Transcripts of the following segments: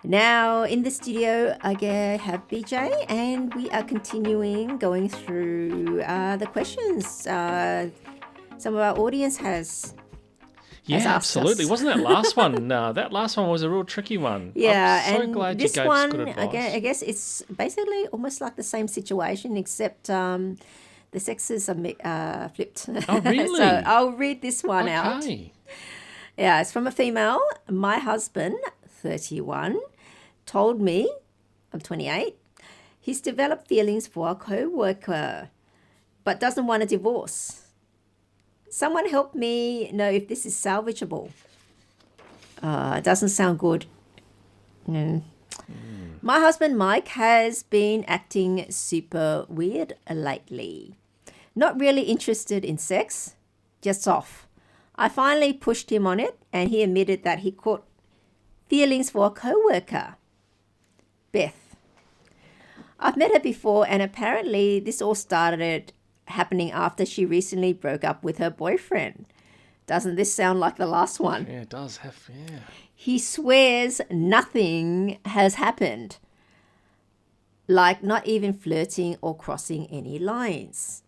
Now in the studio, have BJ, and we are continuing going through the questions some of our audience has Yeah, asked absolutely. us. Wasn't that last one? That last one was a real tricky one. I'm Yeah, so and glad you this gave us good one, advice. I guess it's basically almost like the same situation, except the sexes are flipped. Oh, So really? I'll read this one out. Okay. Yeah, it's from a female. My husband, 31, told me, I'm 28, he's developed feelings for a co-worker, but doesn't want a divorce. Someone help me know if this is salvageable. It doesn't sound good. No. My husband Mike has been acting super weird lately. Not really interested in sex, just off. I finally pushed him on it and he admitted that he caught feelings for a coworker, Beth. I've met her before and apparently this all started happening after she recently broke up with her boyfriend. Doesn't this sound like the last one? Yeah, it does have. Yeah. He swears nothing has happened, like not even flirting or crossing any lines.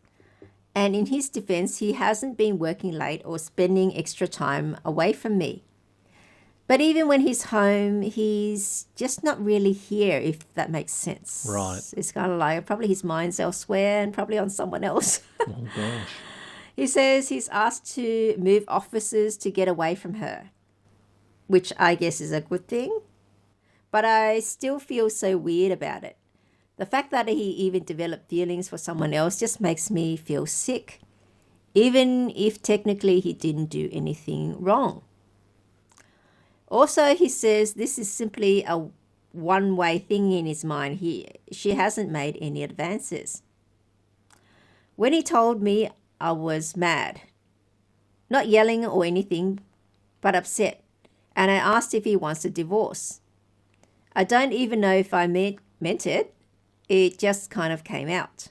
And in his defense, he hasn't been working late or spending extra time away from me. But even when he's home, he's just not really here, if that makes sense. Right. It's kind of like probably his mind's elsewhere and probably on someone else. Oh gosh. He says he's asked to move offices to get away from her, which I guess is a good thing. But I still feel so weird about it. The fact that he even developed feelings for someone else just makes me feel sick, even if technically he didn't do anything wrong. Also, he says this is simply a one-way thing in his mind. She hasn't made any advances. When he told me, I was mad. Not yelling or anything, but upset. And I asked if he wants a divorce. I don't even know if I meant it. It just kind of came out.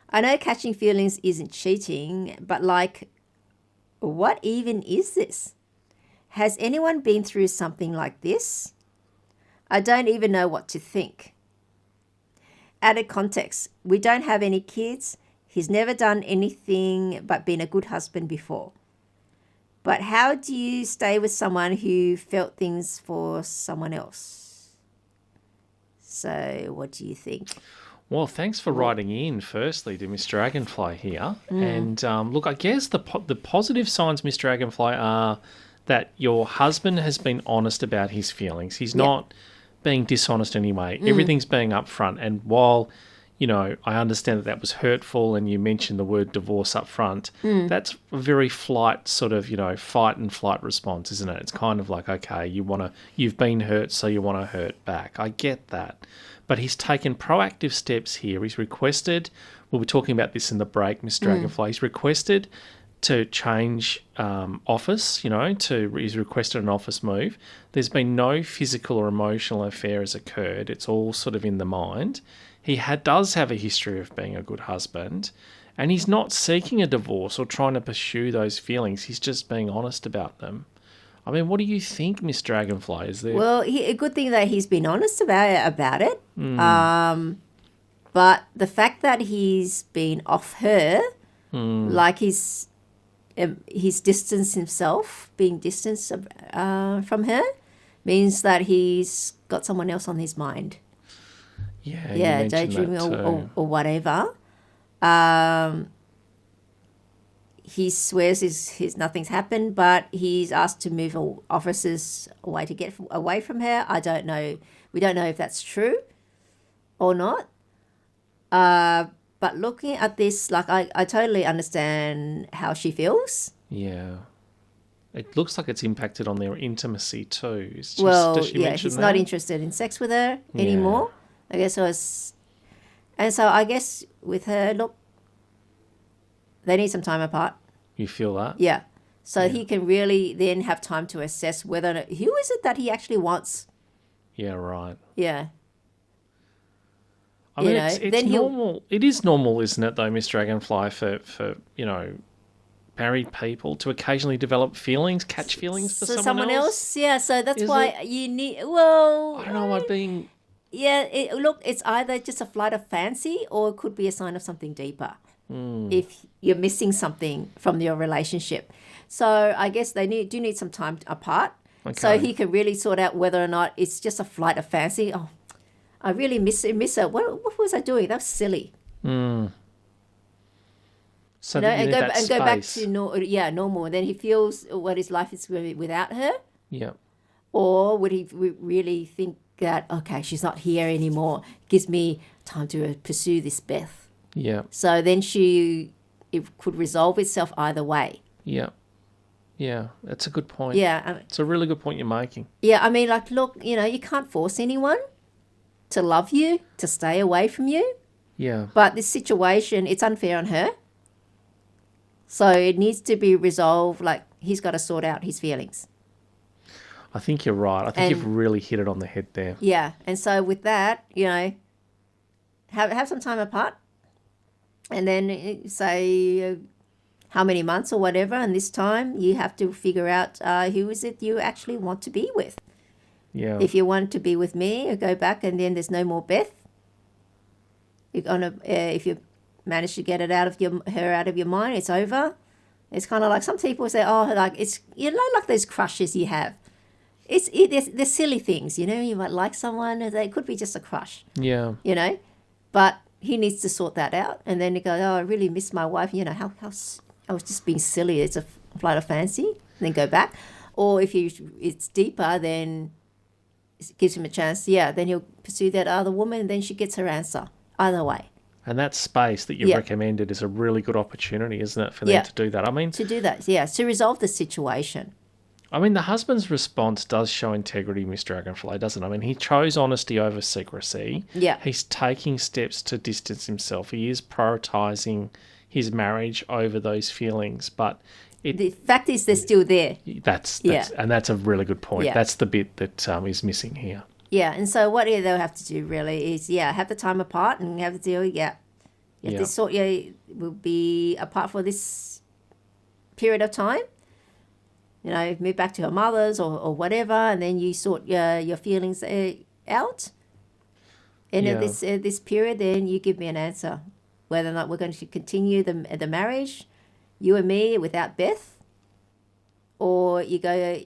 I know catching feelings isn't cheating, but like, what even is this? Has anyone been through something like this? I don't even know what to think. Added context, we don't have any kids. He's never done anything but been a good husband before. But how do you stay with someone who felt things for someone else? So what do you think? Well, thanks for writing in, firstly, to Miss Dragonfly here. And look, I guess the positive signs, Miss Dragonfly, are that your husband has been honest about his feelings. He's not being dishonest anyway. Everything's being upfront. And while, I understand that was hurtful and you mentioned the word divorce up front, that's a very fight and flight response, isn't it? It's kind of like, okay, you've been hurt, so you want to hurt back. I get that. But he's taken proactive steps here. He's requested, we'll be talking about this in the break, Miss Dragonfly, he's requested to change office, he's requested an office move. There's been no physical or emotional affair has occurred. It's all sort of in the mind. He does have a history of being a good husband, and he's not seeking a divorce or trying to pursue those feelings. He's just being honest about them. I mean, what do you think, Miss Dragonfly? Is there? Well, a good thing that he's been honest about it. But the fact that he's been off her, like he's distanced himself, being distanced from her, means that he's got someone else on his mind. Yeah, daydreaming or whatever. He swears his nothing's happened, but he's asked to move offices away to get away from her. I don't know. We don't know if that's true or not. But looking at this, like I totally understand how she feels. Yeah. It looks like it's impacted on their intimacy too. Does she mention he's that? not interested in sex with her anymore. I guess and so I guess with her, look, they need some time apart. You feel that? Yeah. So he can really then have time to assess whether or not, who is it that he actually wants. Yeah, right. Yeah. I mean, it's normal. It is normal, isn't it, though, Miss Dragonfly, for married people to occasionally develop feelings, catch feelings for So someone else? yeah. So that's Is why it? you need. Well, I don't know. Am I being? yeah. Look, it's either just a flight of fancy, or it could be a sign of something deeper. If you're missing something from your relationship, so I guess they do need some time apart, so Okay. he can really sort out whether or not it's just a flight of fancy. Oh, I really miss her. What was I doing? That was silly. So You know, that you need that go back space. to normal. And then he feels what his life is without her, Yeah. or would he really think that okay, she's not here anymore? Gives me time to pursue this Beth. Yeah. So then it could resolve itself either way. Yeah. Yeah. That's a good point. Yeah, It's a really good point you're making. yeah. I mean, like, look, you can't force anyone to love you, to stay away from you. Yeah. But this situation, it's unfair on her. So it needs to be resolved. Like he's got to sort out his feelings. I think you're right. I think And- you've really hit it on the head there. Yeah, and so with that, have some time apart, and then say how many months or whatever, and this time you have to figure out who is it you actually want to be with. Yeah. If you want to be with me, you go back, and then there's no more Beth. You're gonna if you manage to get it her out of your mind, it's over. It's kind of like some people say, oh, like it's like those crushes you have. They're silly things, you might like someone, and it could be just a crush, Yeah. but he needs to sort that out, and then you go, oh, I really miss my wife, how I was just being silly, it's a flight of fancy, and then go back. Or if it's deeper, then it gives him a chance, then he'll pursue that other woman, and then she gets her answer, either way. And that space that you've Yeah. recommended is a really good opportunity, isn't it, for Yeah. them to do that? To do that, to resolve the situation. The husband's response does show integrity, Miss Dragonfly, doesn't it? He chose honesty over secrecy. Yeah. He's taking steps to distance himself. He is prioritising his marriage over those feelings, but The fact is they're still there. that's Yeah. and that's a really good point. Yeah. That's the bit that is missing here. Yeah, and so what they'll have to do really is, have the time apart and have to deal, You have Yeah. to sort, will be apart for this period of time. Move back to her mother's or whatever, and then you sort your feelings out. And Yeah. at this period, then you give me an answer, whether or not we're going to continue the marriage, you and me, without Beth, or you go,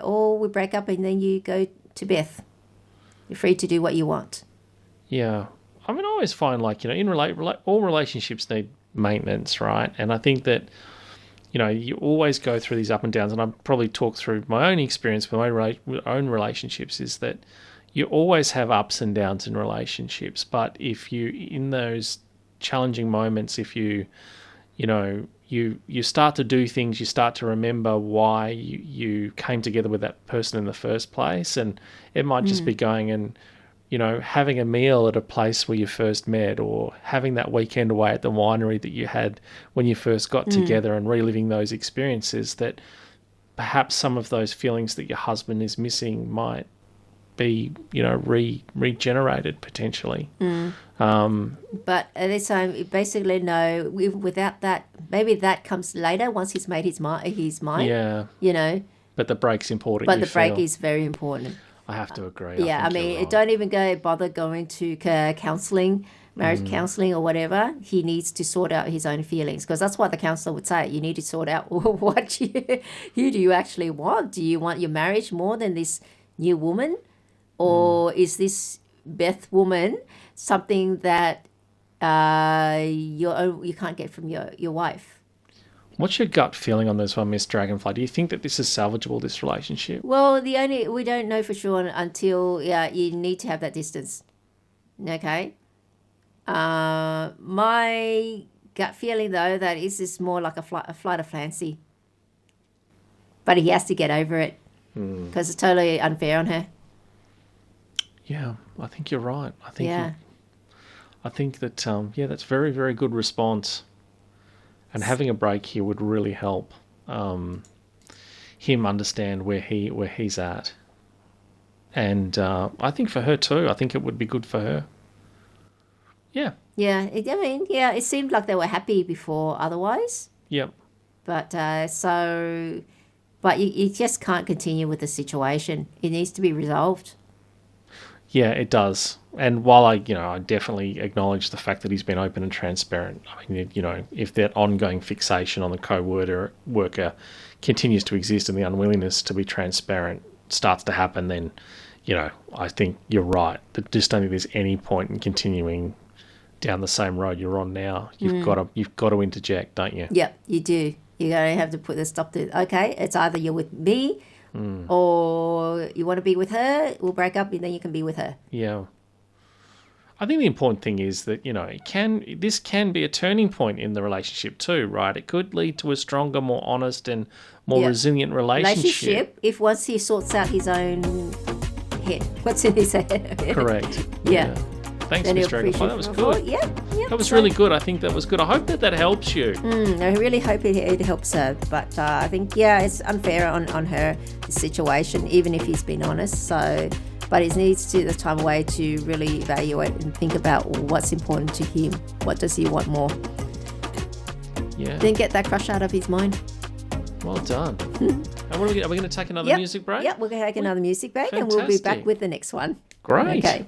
or we break up and then you go to Beth. You're free to do what you want. Yeah. I always find all relationships need maintenance, right? And I think that, you always go through these up and downs, and I've probably talked through my own experience with my own relationships, is that you always have ups and downs in relationships. But if you, in those challenging moments, if you start to do things, you start to remember why you came together with that person in the first place. And it might just be going and, having a meal at a place where you first met, or having that weekend away at the winery that you had when you first got together, and reliving those experiences, that perhaps some of those feelings that your husband is missing might be, regenerated potentially. But at this time, basically, no. Without that, maybe that comes later once he's made his mind. Yeah. But the break's important. But the break is very important. I have to agree. Yeah, think you're right. don't even bother going to counselling, marriage counselling or whatever. He needs to sort out his own feelings, because that's what the counsellor would say. You need to sort out who do you actually want? Do you want your marriage more than this new woman? Or is this Beth woman something that you can't get from your wife? What's your gut feeling on this one, Miss Dragonfly? Do you think that this is salvageable, this relationship? Well, we don't know for sure until you need to have that distance. Okay. My gut feeling though, that is more like a flight of fancy. But he has to get over it, because it's totally unfair on her. Yeah, I think you're right. I think Yeah. I think that that's very, very good response. And having a break here would really help him understand where he's at. And I think for her too. I think it would be good for her. Yeah. Yeah. It seemed like they were happy before otherwise. Yep. But but you just can't continue with the situation. It needs to be resolved. Yeah, it does. And while I definitely acknowledge the fact that he's been open and transparent. I mean, if that ongoing fixation on the co-worker continues to exist and the unwillingness to be transparent starts to happen, then, I think you're right. I just don't think there's any point in continuing down the same road you're on now. You've got to interject, don't you? Yep, you do. You're going to have to put the stop to, okay, it's either you're with me or you want to be with her, we'll break up and then you can be with her. Yeah. I think the important thing is that, this can be a turning point in the relationship too, right? It could lead to a stronger, more honest and more resilient relationship. If once he sorts out his own head, what's in his head. Correct. Yeah. Thanks, Miss Dragonfly. That was good. Yeah. That was really good. I think that was good. I hope that helps you. I really hope it helps her. But I think, it's unfair on her situation, even if he's been honest. So, but he needs to the time away to really evaluate and think about what's important to him. What does he want more? Yeah. Then get that crush out of his mind. Well done. And are we going to take another music break? Yep, we're going to take another music break and we'll be back with the next one. Great. Okay.